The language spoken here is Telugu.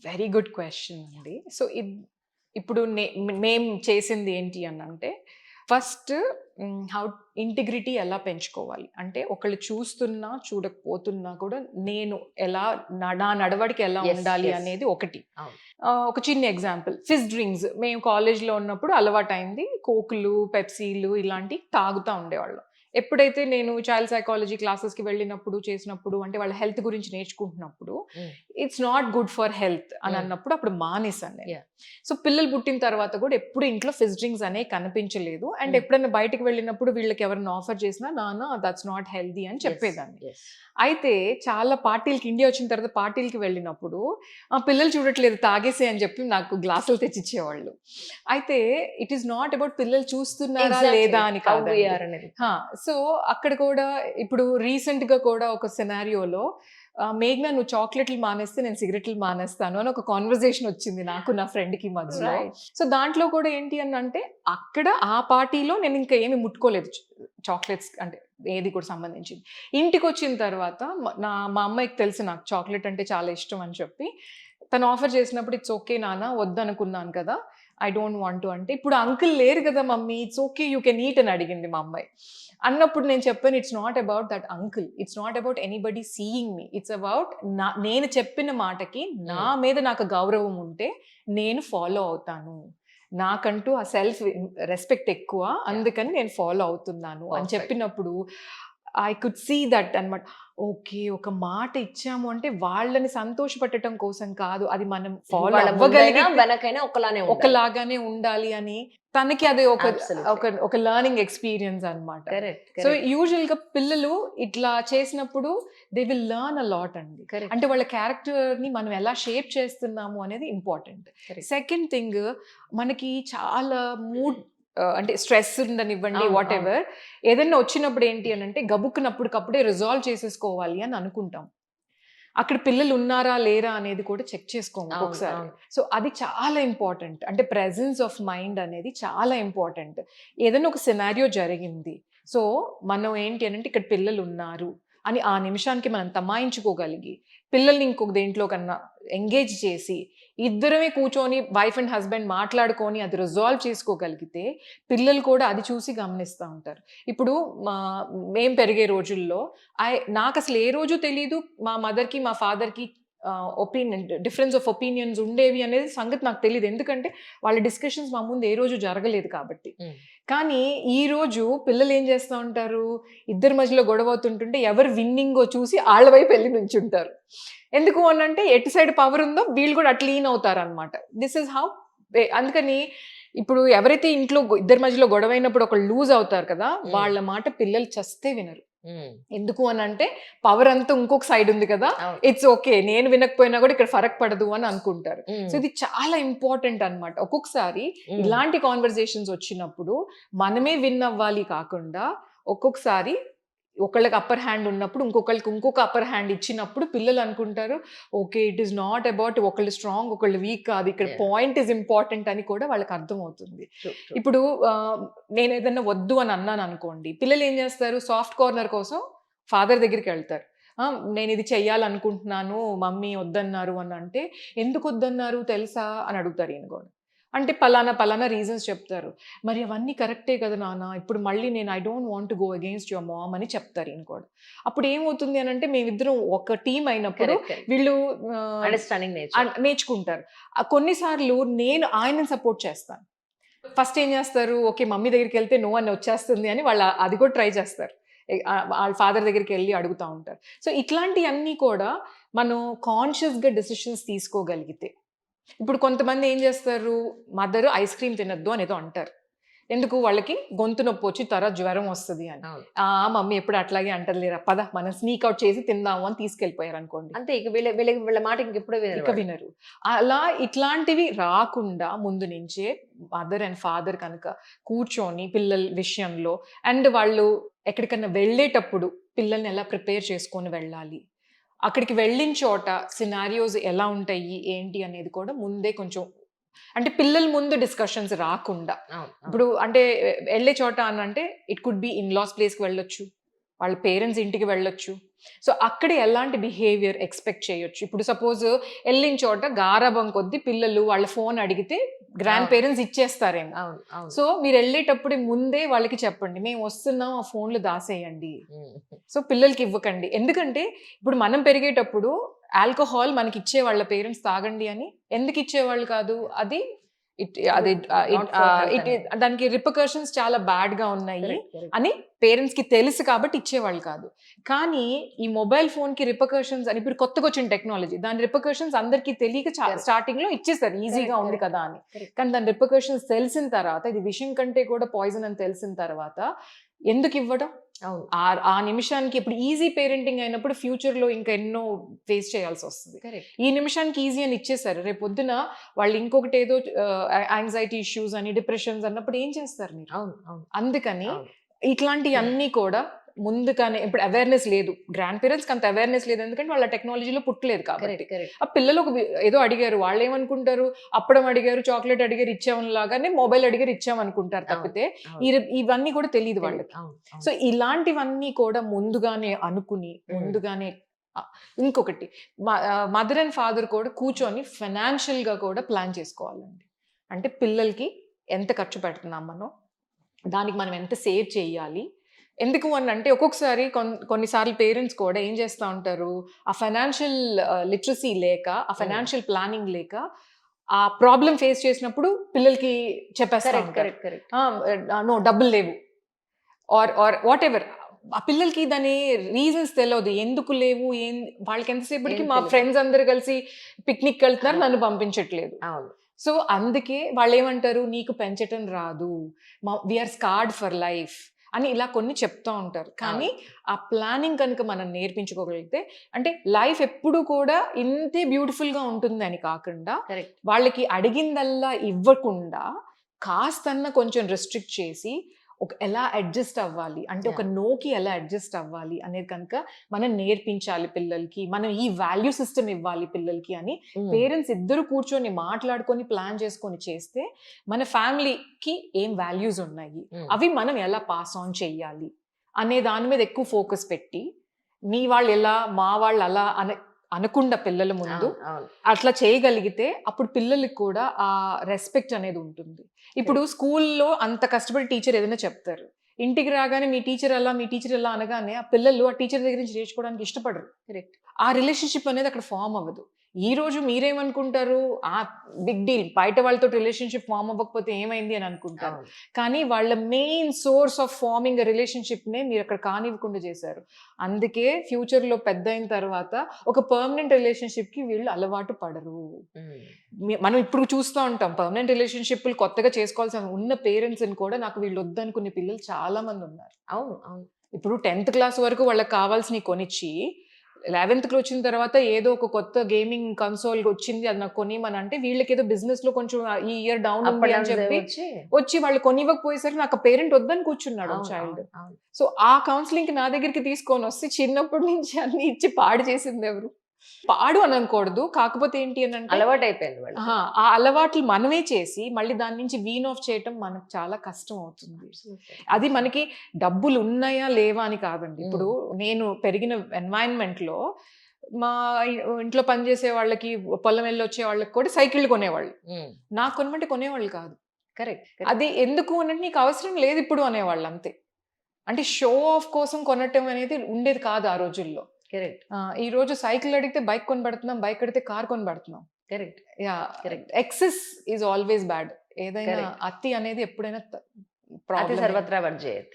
వెరీ గుడ్ క్వెషన్ అండి. సో, ఇప్పుడు మేము చేసింది ఏంటి అనంటే, ఫస్ట్ హౌ ఇంటిగ్రిటీ ఎలా పెంచుకోవాలి. అంటే ఒకళ్ళు చూస్తున్నా, చూడకపోతున్నా కూడా నేను ఎలా నా నడవడిక ఎలా యెస్. ఉండాలి యెస్. అనేది ఒకటి. అవును. ఒక చిన్న ఎగ్జాంపుల్ ఫిజ్ డ్రింక్స్ మేము కాలేజ్‌లో ఉన్నప్పుడు అలవాటయింది. కోకులు, పెప్సీలు ఇలాంటివి తాగుతా ఉండేవాళ్ళం. ఎప్పుడైతే నేను చైల్డ్ సైకాలజీ క్లాసెస్‌కి వెళ్ళినప్పుడు, చేసినప్పుడు అంటే వాళ్ళ హెల్త్ గురించి నేర్చుకుంటున్నప్పుడు, హ్మ్. It's not good for health అని హ్మ్. అన్నప్పుడు అప్పుడు మానేశాను నేను. యాహ్! సో, పిల్లలు పుట్టిన తర్వాత కూడా ఎప్పుడు ఇంట్లో ఫిజ్ డ్రింక్స్ అనేవి కనిపించలేదు. అండ్ హ్మ్. ఎప్పుడైనా బయటికి వెళ్ళినప్పుడు వీళ్ళకి ఎవరైనా ఆఫర్ చేసినా, నాన్న దట్స్ నాట్ హెల్తీ అని యెస్. చెప్పేదాన్ని. యెస్. అయితే చాలా పార్టీలకి ఇండియా వచ్చిన తర్వాత పార్టీలకి వెళ్ళినప్పుడు, ఆ పిల్లలు చూడట్లేదు తాగేసేయ్ అని చెప్పి నాకు గ్లాసులు తెచ్చిచ్చేవాళ్ళు. అయితే ఇట్ ఈస్ నాట్ అబౌట్ పిల్లలు చూస్తున్నారా ఎగ్జాక్ట్‌లీ. లేదా అని హౌ వి కాదండి. ఆర్ అనేది. ఆ! సో, అక్కడ కూడా ఇప్పుడు రీసెంట్‌గా కూడా ఒక సినారియోలో 'మేఘ్నా నువ్వు చాక్లెట్‌లు మానేస్తే నేను సిగరెట్‌లు మానేస్తాను' అని ఒక కన్వర్జేషన్ వచ్చింది నాకు నా ఫ్రెండ్‌కి మధ్యలో. రైట్. సో, దాంట్లో కూడా ఏంటి అనంటే అక్కడ ఆ పార్టీలో నేను ఇంకా ఏమి ముట్టుకోలేదు. చాక్లెట్స్ అంటే ఏది కూడా సంబంధించింది. ఇంటికొచ్చిన తర్వాత మా అమ్మాయికి తెలుసు నాకు చాక్లెట్ అంటే చాలా ఇష్టం అని చెప్పి, తను ఆఫర్ చేసినప్పుడు ఇట్స్ ఓకే నాన్న వద్దనుకున్నాను కదా! ఐ డోంట్ వాంట్ టు అంటే, ఇప్పుడు అంకుల్ లేరు కదా mummy it's okay you can eat అని అడిగింది మా అమ్మాయి. అన్నప్పుడు నేను చెప్పాను it's not about that uncle. It's not about anybody seeing me. It's about నేను చెప్పిన మాటకి నా హ్మ్. మీద నాకు గౌరవం ఉంటే నేను ఫాలో అవుతాను. నాకంటూ ఆ సెల్ఫ్ రెస్పెక్ట్ ఎక్కువ. యాహ్! అందుకని నేను ఫాలో అవుతున్నాను అని పర్ఫెక్ట్. చెప్పినప్పుడు ఐ కుడ్ సీ దట్ అన్నమాట. ఓకే. ఒక మాట ఇచ్చాము అంటే వాళ్ళని సంతోషపెట్టటం కోసం కాదు. అది మనం ఫాలో వాళ్ళ ముందైనా, అవ్వగలిగితే వెనకైనా ఒకలానే ఉండాలి. ఒకలాగానే ఉండాలి అని తనకి అది ఒక అబ్సల్యూట్‌లీ. ఒక ఒక లెర్నింగ్ ఎక్స్‌పీరియన్స్ అన్నమాట. కరెక్ట్. So, correct. యూజువల్‌గా పిల్లలు ఇట్లా చేసినప్పుడు they will learn a lot అండి. కరెక్ట్. అంటే వాళ్ళ క్యారెక్టర్‌ని మనం ఎలా షేప్ చేస్తున్నాము అనేది ఇంపార్టెంట్. కరెక్ట్. సెకండ్ థింగ్ మనకి చాలా మూడ్ అంటే స్ట్రెస్ ఉండనివ్వండి అవును. అవును. వాటెవర్ ఏదైనా వచ్చినప్పుడు ఏంటి అనంటే గబుక్కున అప్పటికప్పుడే రిజాల్వ్ చేసేసుకోవాలి అని అనుకుంటాం. అక్కడ పిల్లలు ఉన్నారా? లేరా? అనేది కూడా చెక్ చేసుకోము అవును. ఒక్కొక్కసారి. అవును. సో, అది చాలా ఇంపార్టెంట్. అంటే ప్రెజెన్స్ ఆఫ్ మైండ్ అనేది చాలా ఇంపార్టెంట్. ఏదైనా ఒక సినారియో జరిగింది. సో, మనం ఏంటి అనంటే ఇక్కడ పిల్లలున్నారు అని ఆ నిమిషానికి మనం తమాయించుకోగలిగి, పిల్లల్ని ఇంకొక దేంట్లో కన్నా ఎంగేజ్ చేసి, ఇద్దరమే కూర్చొని వైఫ్ అండ్ హస్బాండ్ మాట్లాడుకొని అది రిజాల్వ్ చేసుకోగలిగితే, పిల్లలు కూడా అది చూసి గమనిస్తా ఉంటారు. ఇప్పుడు మా మేము పెరిగే రోజుల్లో నాకసలు ఏ రోజు తెలీదు మా మదర్‌కి, మా ఫాదర్‌కి డిఫరెన్స్ ఆఫ్ ఒపీనియన్స్ ఉండేవి అనేది సంగతి నాకు తెలీదు. ఎందుకంటే వాళ్ళ డిస్కషన్స్ మా ముందు ఏ రోజు జరగలేదు కాబట్టి. హ్మ్. కానీ ఈరోజు పిల్లలేం చేస్తా ఉంటారు, ఇద్దరి మధ్యలో గొడవ అవుతుంటుంటే ఎవరు విన్నింగో చూసి ఆళ్ళ వైపు ఎళ్లి నుంచుంటారు. ఎందుకు అనంటే ఎటు సైడ్ పవర్ ఉందో వీళ్ళు కూడా అటు లీన్ అవుతారనమాట. దిస్ ఈస్ హౌ అందుకని ఇప్పుడు ఎవరైతే ఇంట్లో ఇద్దరి మధ్యలో గొడవైనప్పుడు ఒకళ్ళు లూజ్ అవుతారు కదా! హ్మ్. వాళ్ళ మాట పిల్లలు చస్తే వినరు. హ్మ్. ఎందుకు అనంటే పవర్ అంతా ఇంకొక సైడ్ ఉంది కదా! అవును. It's okay. నేను వినకపోయినా కూడా ఇక్కడ ఫరక్ పడదు అని అనుకుంటారు. సో, హ్మ్. ఇది చాలా ఇంపార్టెంట్ అన్నమాట. ఒక్కొక్కసారి హ్మ్. ఇలాంటి కన్వర్జేషన్స్ వచ్చినప్పుడు మనమే విన్ అవ్వాలి కాకుండా ఒక్కొక్కసారి ఒకళ్ళకి అప్పర్ హ్యాండ్ ఉన్నప్పుడు ఇంకొకళ్ళకి ఇంకొక అప్పర్ హ్యాండ్ ఇచ్చినప్పుడు పిల్లలు అనుకుంటారు. Okay. It is not about ఒకళ్ళు స్ట్రాంగ్ ఒకళ్ళు వీక్ కాదు. ఇక్కడ యాహ్! పాయింట్ ఈస్ ఇంపార్టెంట్ అని కూడా వాళ్ళకి అర్థమవుతుంది. ట్రూ. ట్రూ. ఇప్పుడు నేనేదన్నా వద్దు అని అన్నాననుకోండి, పిల్లలేం జేస్తారు సాఫ్ట్ కార్నర్ కోసం ఫాదర్ దగ్గరికెళ్తారు. ఆ! నేనిది చెయ్యాలనుకుంటున్నాను, మమ్మీ వద్దన్నారు అనంటే, ఎందుకొద్దన్నారు తెలుసా? అని అడుగుతారు ఈయన గూడా. అంటే పలానా, పలానా రీజన్స్ చెప్తారు. మరి అవన్నీ కరెక్టే కదా నాన్న! ఇప్పుడు మళ్ళీ నేను I don't want to go against your mom అని చెప్తారు ఈయన కూడా. అప్పుడేమవుతుంది అనంటే మేమిద్దరం ఒక టీమ్ అయినప్పుడు కరెక్ట్. కరెక్ట్. వీళ్ళు ఆహ్, అండర్‌స్టాండింగ్ నేచర్. నేర్చుకుంటారు. కొన్ని సార్లు నేను ఆయనని సపోర్ట్ చేస్తాను. ఫస్ట్ ఏం జేస్తారు? ఓకే. మమ్మీ దగ్గరికెళ్తే నో అని వచ్చేస్తుంది అని వాళ్ళు అది కూడా ట్రై చేస్తారు. ఆళ్ళ ఫాదర్ దగ్గరికెళ్లి అడుగుతా ఉంటారు. సో, ఇట్లాంటియన్నీ కూడా మనం కాన్షియస్‌గా డెసిషన్స్ తీసుకోగలిగితే ఇప్పుడు కొంతమంది ఏం జేస్తారు? మదర్ ఐస్ క్రీమ్ తినొద్దు అని ఏదో అంటారు. ఎందుకు? వాళ్ళకి గొంతు నొప్పొచ్చి తర్వాత జ్వరం వస్తది అని. అవును. మమ్మీ ఎప్పుడు అట్లాగే అంటదిలేరా పద మనం స్నీక్ ఔట్ చేసి తిందాము అని తీసుకెళ్ళిపోయారనుకోండి. అంతే ఇక వీళ్ళ మాట ఇంకెప్పుడు వినరు ఇక వాళ్ళు. వినరు. అలా ఇట్లాంటివి రాకుండా ముందు నుంచే మదర్ అండ్ ఫాదర్ కనుక కూర్చొని పిల్లల విషయంలో అండ్ వాళ్ళు ఎక్కడికన్నా వెళ్ళేటప్పుడు పిల్లల్ని ఎలా ప్రిపేర్ చేసుకొని వెళ్ళాలి. అక్కడికి వెళ్ళిన చోట సినారియోస్ ఎలా ఉంటాయి, ఏంటి అనేది కూడా ముందే కొంచెం అంటే పిల్లల ముందు డిస్కషన్స్ రాకుండా. అవును. అవును. ఇప్పుడు అంటే ఎళ్ళే చోట అనంటే it could be in last ప్లేస్‌కి వెళ్ళొచ్చు. వాళ్ళ పేరెంట్స్ ఇంటికి వెళ్ళొచ్చు. సో అక్కడ ఎలాంటి బిహేవియర్ ఎక్స్పెక్ట్ చేయొచ్చు. ఇప్పుడు సపోజ్ వెళ్ళిన చోట గారాబం కొద్దీ పిల్లలు వాళ్ళ ఫోన్ అడిగితే గ్రాండ్ పేరెంట్స్ ఇచ్చేస్తారేమో. అవును అవును. సో మీరు వెళ్ళేటప్పుడు ముందే వాళ్ళకి చెప్పండి, మేము వస్తున్నాం, ఆ ఫోన్లు దాసేయండి. సో పిల్లలకి ఇవ్వకండి. ఎందుకంటే ఇప్పుడు మనం పెరిగేటప్పుడు ఆల్కహాల్ మనకి ఇచ్చే వాళ్ళ పేరెంట్స్ తాగండి అని. ఎందుకు ఇచ్చేవాళ్ళు కాదు? అది అది Not for health అనేది. దానికి రిపర్కషన్స్ చాలా బ్యాడ్ గా ఉన్నాయి Correct, correct. అని పేరెంట్స్ కి తెలుసు కాబట్టి ఇచ్చేవాళ్ళు కాదు. కానీ ఈ మొబైల్ ఫోన్ కి రిపర్కషన్స్ అని ఇప్పుడు కొత్తగా వచ్చిన టెక్నాలజీ, దాని రిపర్కషన్స్ అందరికీ తెలియక Correct. స్టార్టింగ్ లో ఇచ్చేసారు, ఈజీగా Correct, ఉంది correct. కదా అని. Correct. కానీ దాని రిపర్కషన్స్ తెలిసిన తర్వాత ఇది విషయం కంటే కూడా పాయిజన్ అని తెలిసిన తర్వాత ఎందుకు ఇవ్వడం? అవును ఆ నిమిషానికి ఇప్పుడు ఈజీ పేరెంటింగ్ అయినప్పుడు ఫ్యూచర్ లో ఇంకా ఎన్నో ఫేస్ చేయాల్సి వస్తుంది. కరెక్ట్. ఈ నిమిషానికి ఈజీ అని ఇచ్చేసారు, రేపు పొద్దున వాళ్ళు ఇంకొకటి ఏదో యాంగ్జైటీ ఇష్యూస్ అని డిప్రెషన్స్ అన్నప్పుడు ఏం చేస్తారు మీరు? అవును అవును అందుకని అవును. ఇట్లాంటివన్నీ కూడా ముందుగానే, ఇప్పుడు అవేర్నెస్ లేదు, గ్రాండ్ పేరెంట్స్కి అంత అవేర్నెస్ లేదు, ఎందుకంటే వాళ్ళ టెక్నాలజీలో పుట్టలేదు కాబట్టి. Correct correct. ఆ పిల్లలు ఏదో అడిగారు, వాళ్ళు ఏమనుకుంటారు, అప్పడం అడిగారు, చాక్లెట్ అడిగారు ఇచ్చామని లాగానే మొబైల్ అడిగారు ఇచ్చామనుకుంటారు తప్పితే ఇవన్నీ కూడా తెలియదు వాళ్ళకి. సో ఇలాంటివన్నీ కూడా ముందుగానే అనుకుని ముందుగానే ఇంకొకటి మదర్ అండ్ ఫాదర్ కూడా కూర్చొని ఫైనాన్షియల్ గా కూడా ప్లాన్ చేసుకోవాలండి. అంటే పిల్లలకి ఎంత ఖర్చు పెడుతున్నాం మనం, దానికి మనం ఎంత సేవ్ చేయాలి. ఎందుకు అని అంటే ఒక్కొక్కసారి కొన్నిసార్లు పేరెంట్స్ కూడా ఏం చేస్తూ ఉంటారు, ఆ ఫైనాన్షియల్ లిటరసీ లేక, ఆ ఫైనాన్షియల్ ప్లానింగ్ లేక ఆ ప్రాబ్లం ఫేస్ చేసినప్పుడు పిల్లలకి చెప్పేస్తారు, కరెక్ట్ కరెక్ట్. నో డబ్బులు లేవు ఆర్ ఆర్ వాట్ ఎవర్. ఆ పిల్లలకి దాని రీజన్స్ తెలియదు, ఎందుకు లేవు, వాళ్ళకి ఎంతసేపటికి మా ఫ్రెండ్స్ అందరు కలిసి పిక్నిక్ వెళ్తున్నారు, నన్ను పంపించట్లేదు. అవును. సో అందుకే వాళ్ళు ఏమంటారు, నీకు పెంచటం రాదు, వీఆర్ స్కార్డ్ ఫర్ లైఫ్ అని ఇలా కొన్ని చెప్తూ ఉంటారు. కానీ ఆ ప్లానింగ్ కనుక మనం నేర్పించుకోగలిగితే, అంటే లైఫ్ ఎప్పుడు కూడా ఇంతే బ్యూటిఫుల్ గా ఉంటుంది అని కాకుండా, కరెక్ట్. వాళ్ళకి అడిగిందల్లా ఇవ్వకుండా కాస్తన్నా కొంచెం రెస్ట్రిక్ట్ చేసి ఎలా అడ్జస్ట్ అవ్వాలి, అంటే ఒక నోకి ఎలా అడ్జస్ట్ అవ్వాలి అనేది కనుక మనం నేర్పించాలి పిల్లలకి, మనం ఈ వాల్యూ సిస్టమ్ ఇవ్వాలి పిల్లలకి అని పేరెంట్స్ ఇద్దరు కూర్చొని మాట్లాడుకొని ప్లాన్ చేసుకొని చేస్తే మన ఫ్యామిలీకి ఏం వాల్యూస్ ఉన్నాయి, అవి మనం ఎలా పాస్ ఆన్ చెయ్యాలి అనే దాని మీద ఎక్కువ ఫోకస్ పెట్టి, మీ వాళ్ళు ఎలా మా వాళ్ళు అలా అనకుండా పిల్లల ముందు అట్లా చేయగలిగితే అప్పుడు పిల్లలకి కూడా ఆ రెస్పెక్ట్ అనేది ఉంటుంది. ఇప్పుడు స్కూల్లో అంత కష్టపడి టీచర్ ఏదైనా చెప్తారు, ఇంటికి రాగానే మీ టీచర్ ఎలా అనగానే ఆ పిల్లలు ఆ టీచర్ దగ్గర నుంచి నేర్చుకోవడానికి ఇష్టపడరు. కరెక్ట్. ఆ రిలేషన్షిప్ అనేది అక్కడ ఫామ్ అవ్వదు. ఈ రోజు మీరేమనుకుంటారు, ఆ బిగ్ డీల్, బయట వాళ్ళతో రిలేషన్షిప్ ఫామ్ అవ్వకపోతే ఏమైంది అని అనుకుంటారు. కానీ వాళ్ళ main source of farming relationship నే మీరు అక్కడ కానివ్వకుండా చేశారు. అందుకే ఫ్యూచర్ లో పెద్ద అయిన తర్వాత ఒక పర్మనెంట్ రిలేషన్షిప్ కి వీళ్ళు అలవాటు పడరు. మనం ఇప్పుడు చూస్తూ ఉంటాం పర్మనెంట్ రిలేషన్షిప్ కొత్తగా చేసుకోవాల్సిన ఉన్న పేరెంట్స్ కూడా నాకు వీళ్ళు వద్దనుకునే పిల్లలు చాలా మంది ఉన్నారు. అవును అవును. ఇప్పుడు 10th క్లాస్ వరకు వాళ్ళకి కావాల్సినవి కొనిచ్చి 11th వచ్చిన తర్వాత ఏదో ఒక కొత్త గేమింగ్ కన్సోల్ వచ్చింది, అది నాకు కొనిమని అంటే వీళ్ళకి ఏదో బిజినెస్ లో కొంచెం ఈ ఇయర్ డౌన్ ఉంది అని చెప్పి వచ్చి వాళ్ళు కొనివ్వకపోయేసరికి నాకు పేరెంట్ వద్దని కూర్చున్నాడు చైల్డ్. సో ఆ కౌన్సిలింగ్ కి నా దగ్గరికి తీసుకొని వస్తే చిన్నప్పటి నుంచి అన్ని ఇచ్చి పాడు చేసింది ఎవరు? పాడు అని అనకూడదు, కాకపోతే ఏంటి అని అంటే అలవాటు అయిపోయింది వాళ్ళు. ఆ అలవాట్లు మనమే చేసి మళ్ళీ దాని నుంచి వీన్ ఆఫ్ చేయటం మనకు చాలా కష్టం అవుతుంది. అది మనకి డబ్బులు ఉన్నాయా లేవా అని కాదండి. ఇప్పుడు నేను పెరిగిన ఎన్వైరన్మెంట్ లో మా ఇంట్లో పనిచేసే వాళ్ళకి, పొలం వెళ్ళి వచ్చే వాళ్ళకి కూడా సైకిళ్ళు కొనేవాళ్ళు, నాకు కొనమంటే కొనేవాళ్ళు కాదు. కరెక్ట్. అది ఎందుకు అంటే నీకు అవసరం లేదు ఇప్పుడు అనేవాళ్ళు అంతే. అంటే షో ఆఫ్ కోసం కొనటం అనేది ఉండేది కాదు ఆ రోజుల్లో. కరెక్ట్. ఈ రోజు సైకిల్ అడిగితే బైక్ కొనబడుతున్నాం, బైక్ అడిగితే కార్ కొనబడుతున్నాం. Correct. Yeah correct. Excess is always bad. ఏదైనా అతి అనేది ఎప్పుడైనా అతి సర్వత్రా వర్జయేత్.